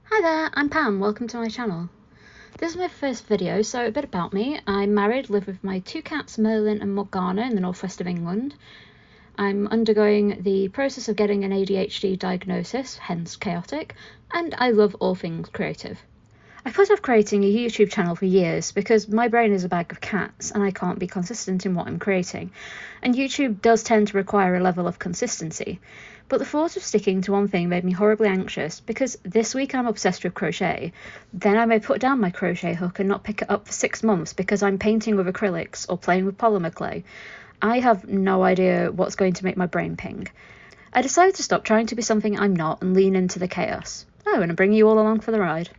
Hi there, I'm Pam, welcome to my channel. This is my first video, so a bit about me. I'm married, live with my two cats Merlin and Morgana in the northwest of England. I'm undergoing the process of getting an ADHD diagnosis, hence chaotic, and I love all things creative. I put off creating a YouTube channel for years because my brain is a bag of cats and I can't be consistent in what I'm creating, and YouTube does tend to require a level of consistency. But the thought of sticking to one thing made me horribly anxious because this week I'm obsessed with crochet. Then I may put down my crochet hook and not pick it up for 6 months because I'm painting with acrylics or playing with polymer clay. I have no idea what's going to make my brain ping. I decided to stop trying to be something I'm not and lean into the chaos. Oh, and I'm bringing you all along for the ride.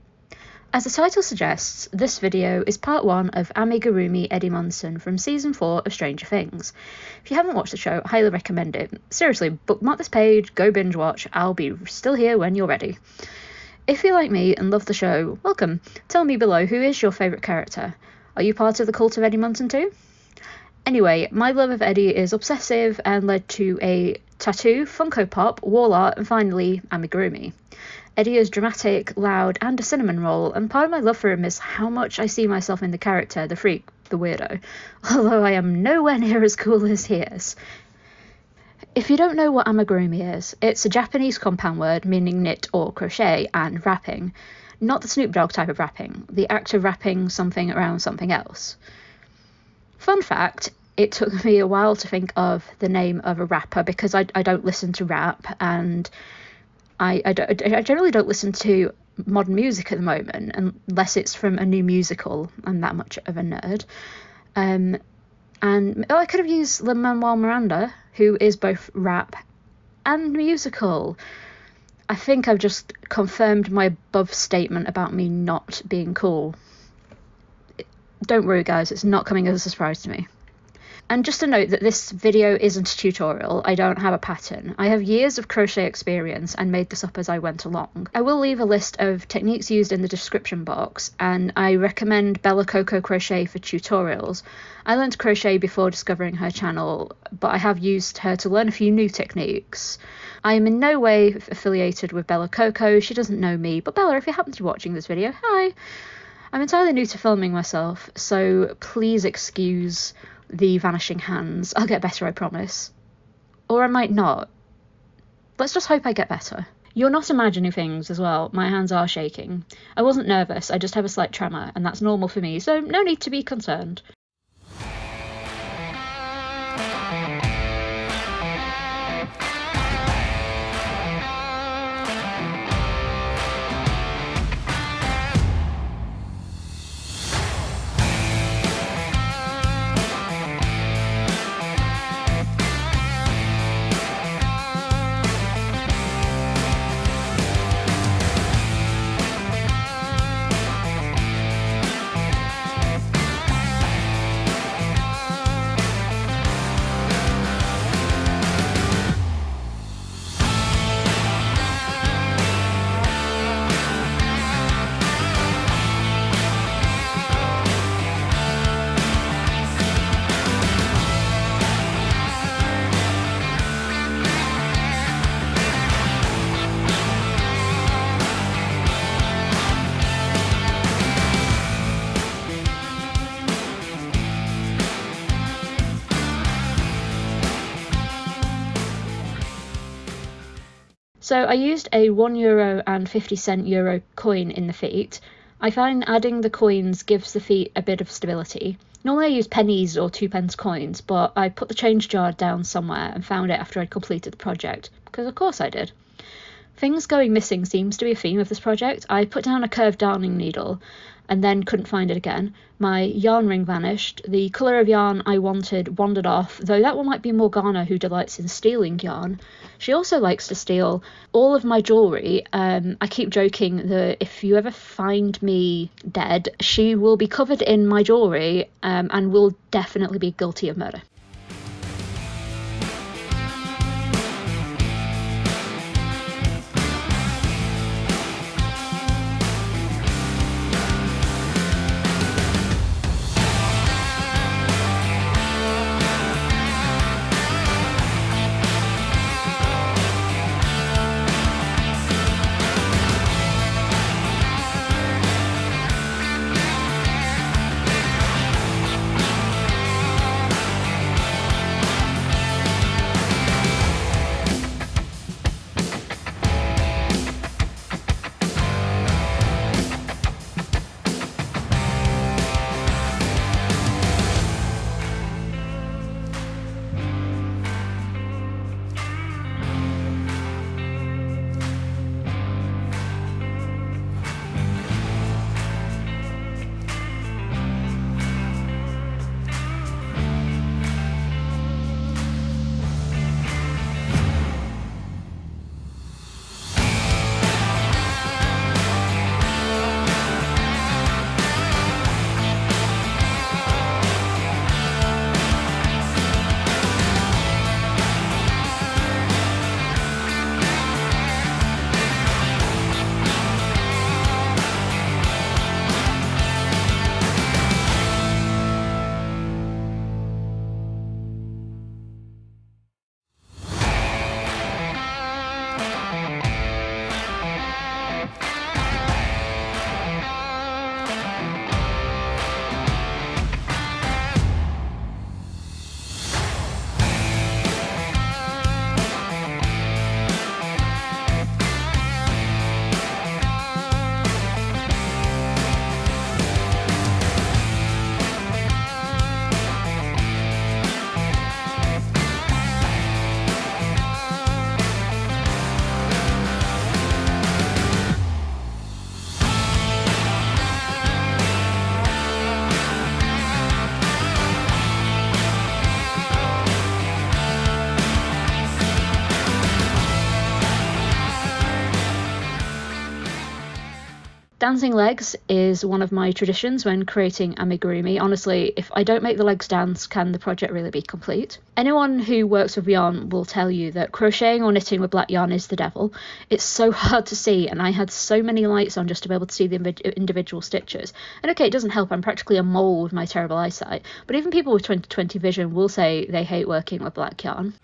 As the title suggests, this video is part 1 of Amigurumi Eddie Munson from season 4 of Stranger Things. If you haven't watched the show, I highly recommend it. Seriously, bookmark this page, go binge watch, I'll be still here when you're ready. If you're like me and love the show, welcome. Tell me below, who is your favourite character? Are you part of the cult of Eddie Munson too? Anyway, my love of Eddie is obsessive and led to a tattoo, Funko Pop, wall art, and finally Amigurumi. Eddie is dramatic, loud, and a cinnamon roll, and part of my love for him is how much I see myself in the character, the freak, the weirdo, although I am nowhere near as cool as he is. If you don't know what amigurumi is, it's a Japanese compound word meaning knit or crochet and wrapping. Not the Snoop Dogg type of wrapping, the act of wrapping something around something else. Fun fact, it took me a while to think of the name of a rapper because I don't listen to rap, and I generally don't listen to modern music at the moment unless it's from a new musical. I'm that much of a nerd. And I could have used Lin-Manuel Miranda, who is both rap and musical. I think I've just confirmed my above statement about me not being cool. Don't worry guys, it's not coming as a surprise to me. And just a note that this video isn't a tutorial, I don't have a pattern. I have years of crochet experience and made this up as I went along. I will leave a list of techniques used in the description box, and I recommend Bella Coco Crochet for tutorials. I learned to crochet before discovering her channel, but I have used her to learn a few new techniques. I am in no way affiliated with Bella Coco, she doesn't know me, but Bella, if you happen to be watching this video, hi! I'm entirely new to filming myself, so please excuse the vanishing hands. I'll get better, I promise. Or I might not. Let's just hope I get better. You're not imagining things as well. My hands are shaking. I wasn't nervous, I just have a slight tremor, and that's normal for me, so no need to be concerned. So I used a €1 and 50-cent euro coin in the feet. I find adding the coins gives the feet a bit of stability. Normally I use pennies or 2p coins, but I put the change jar down somewhere and found it after I'd completed the project, because of course I did. Things going missing seems to be a theme of this project. I put down a curved darning needle and then couldn't find it again. My yarn ring vanished. The colour of yarn I wanted wandered off, though that one might be Morgana, who delights in stealing yarn. She also likes to steal all of my jewellery. I keep joking that if you ever find me dead, she will be covered in my jewellery and will definitely be guilty of murder. Dancing legs is one of my traditions when creating amigurumi. Honestly, if I don't make the legs dance, can the project really be complete? Anyone who works with yarn will tell you that crocheting or knitting with black yarn is the devil. It's so hard to see, and I had so many lights on just to be able to see the individual stitches. And okay, it doesn't help, I'm practically a mole with my terrible eyesight, but even people with 20/20 vision will say they hate working with black yarn.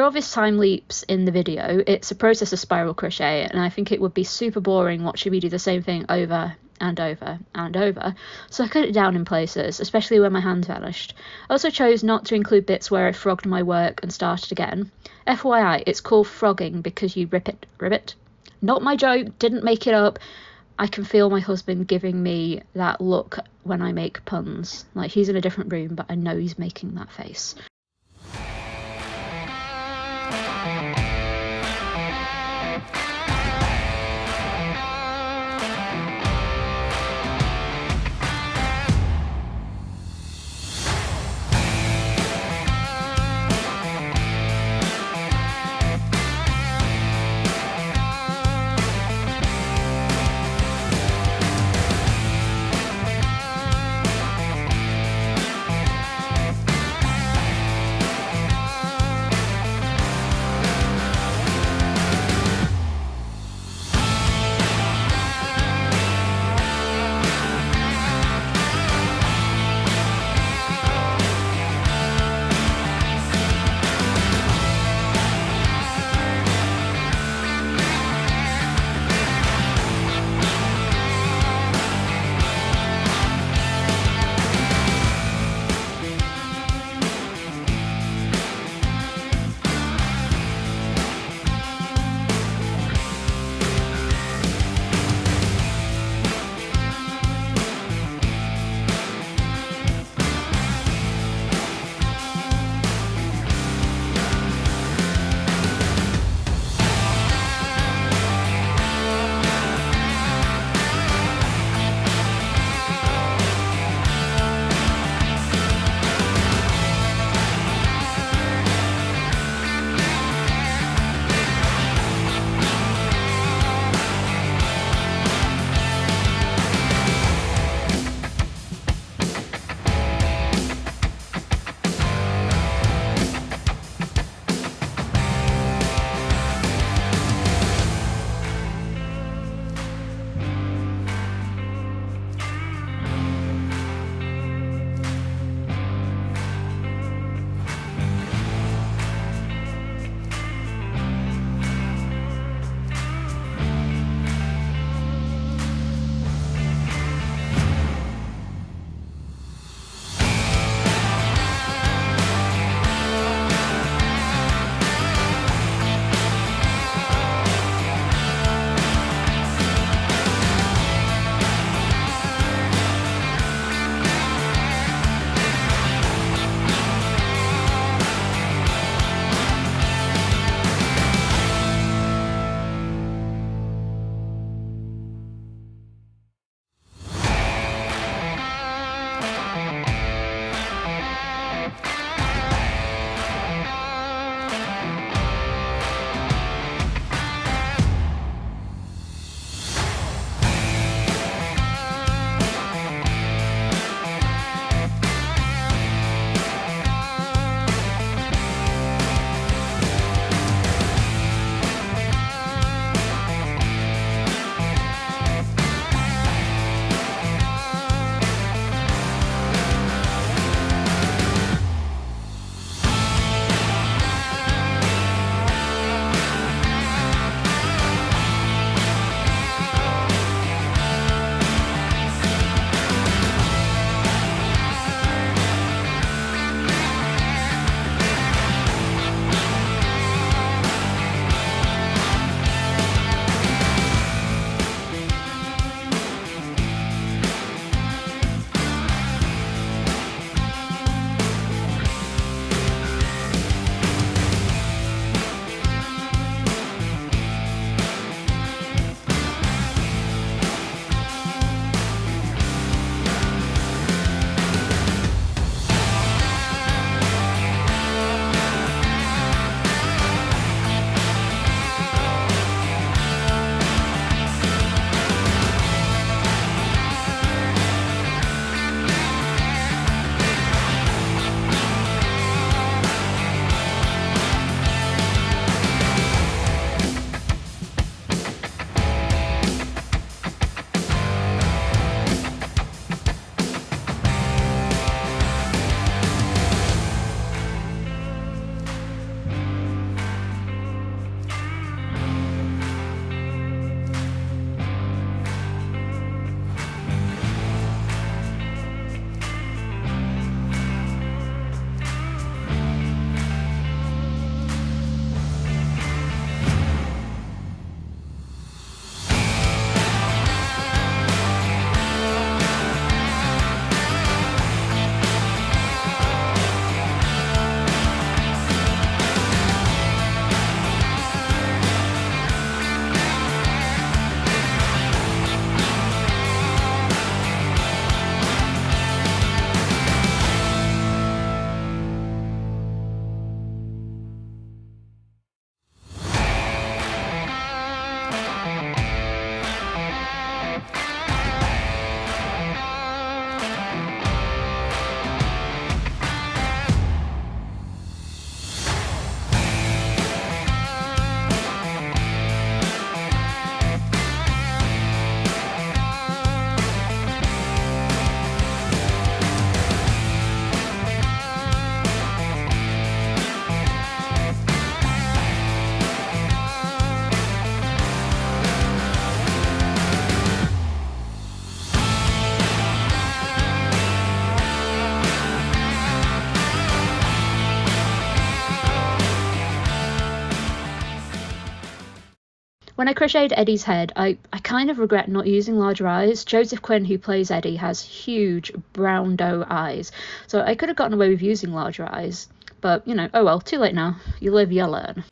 obvious time leaps in the video. It's a process of spiral crochet, and I think it would be super boring watching me do the same thing over and over and over, so I cut it down in places, especially when my hands vanished. I also chose not to include bits where I frogged my work and started again. FYI, it's called frogging because you ribbit. Not my joke, didn't make it up. I can feel my husband giving me that look when I make puns. Like, he's in a different room, but I know he's making that face. When I crocheted Eddie's head, I kind of regret not using larger eyes. Joseph Quinn, who plays Eddie, has huge brown doe eyes, so I could have gotten away with using larger eyes. But, you know, oh well, too late now. You live, you learn.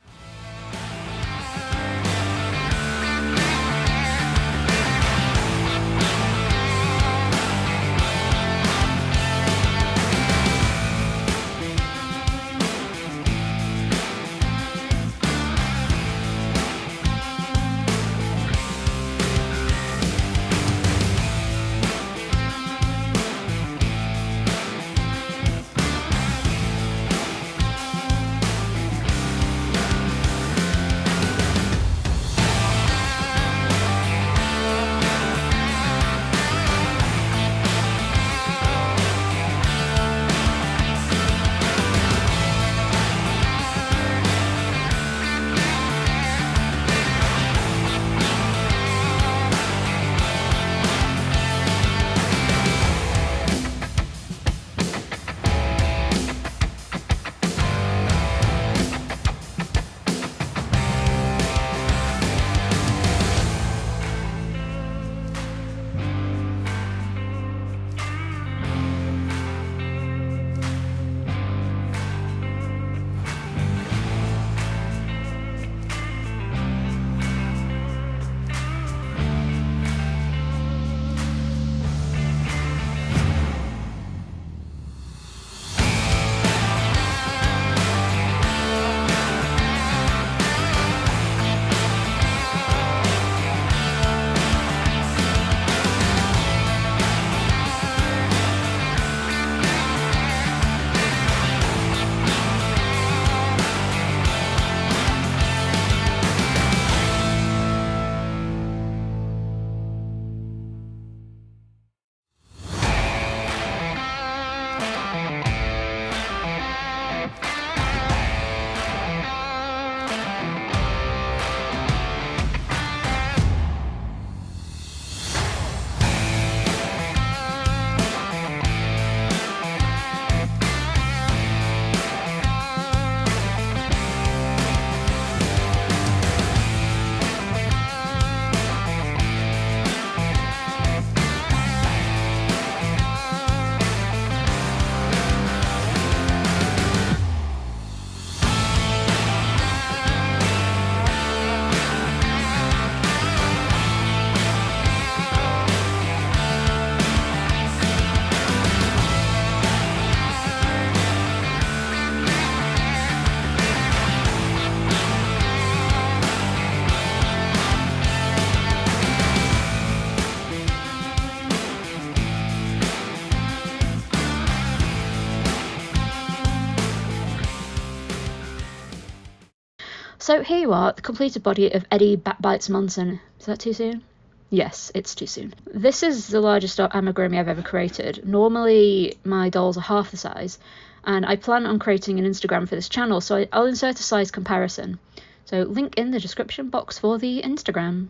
So here you are, the completed body of Eddie Bites Munson. Is that too soon? Yes, it's too soon. This is the largest amigurumi I've ever created. Normally my dolls are half the size, and I plan on creating an Instagram for this channel, so I'll insert a size comparison. So link in the description box for the Instagram.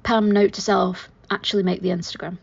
Pam, note to self, actually make the Instagram.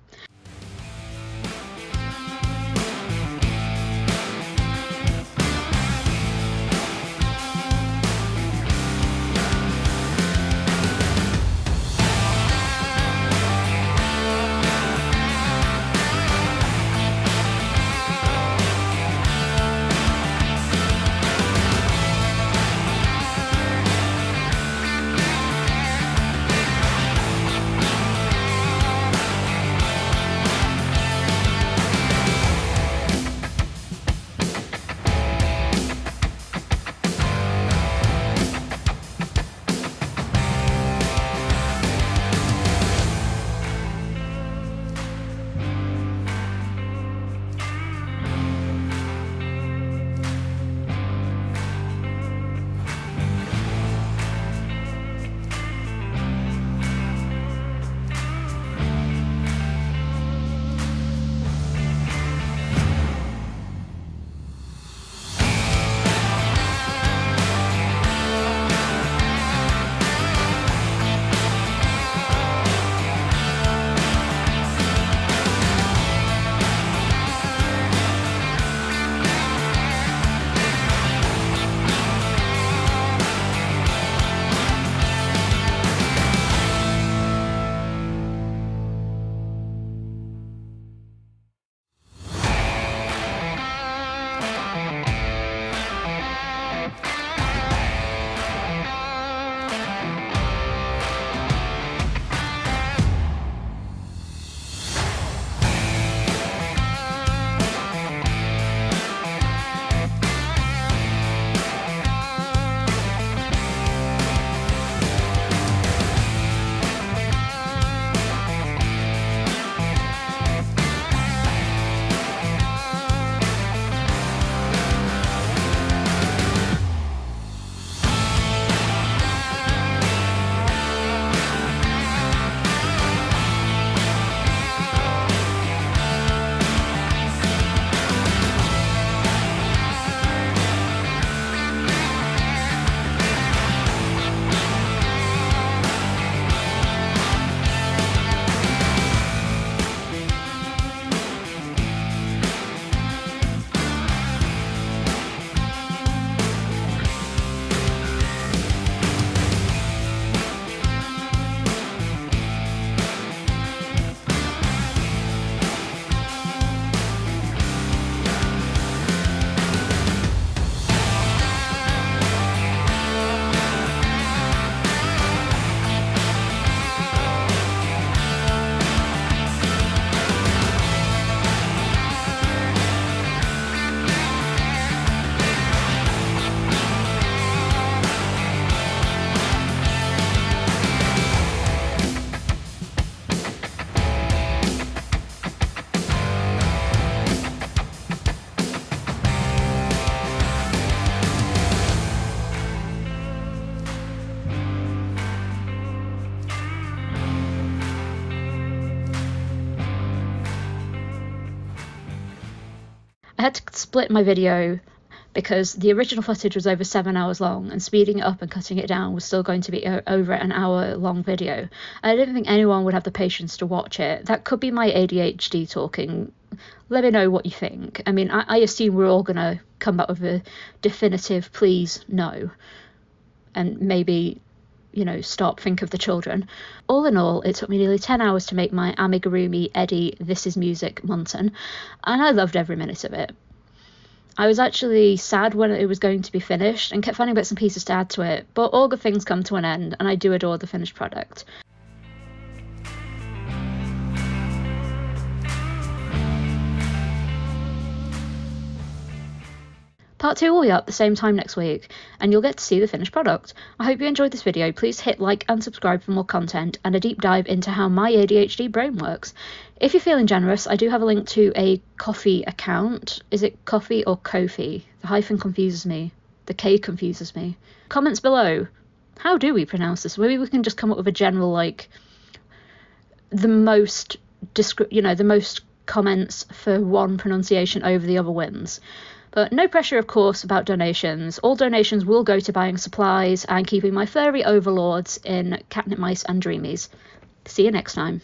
had to split my video because the original footage was over 7 hours long, and speeding it up and cutting it down was still going to be over an hour long video. I didn't think anyone would have the patience to watch it. That could be my ADHD talking. Let me know what you think. I mean, I assume we're all gonna come back with a definitive please no, and maybe, you know, stop, think of the children. All in all, it took me nearly 10 hours to make my Amigurumi Eddie This Is Music Munson, and I loved every minute of it. I was actually sad when it was going to be finished and kept finding bits and pieces to add to it, but all good things come to an end, and I do adore the finished product. Part 2 will be up the same time next week, and you'll get to see the finished product. I hope you enjoyed this video. Please hit like and subscribe for more content and a deep dive into how my ADHD brain works. If you're feeling generous, I do have a link to a Ko-fi account. Is it Ko-fi or Ko-fi? The hyphen confuses me. The K confuses me. Comments below. How do we pronounce this? Maybe we can just come up with a general, like, the most comments for one pronunciation over the other wins. But no pressure, of course, about donations. All donations will go to buying supplies and keeping my furry overlords in catnip mice and dreamies. See you next time.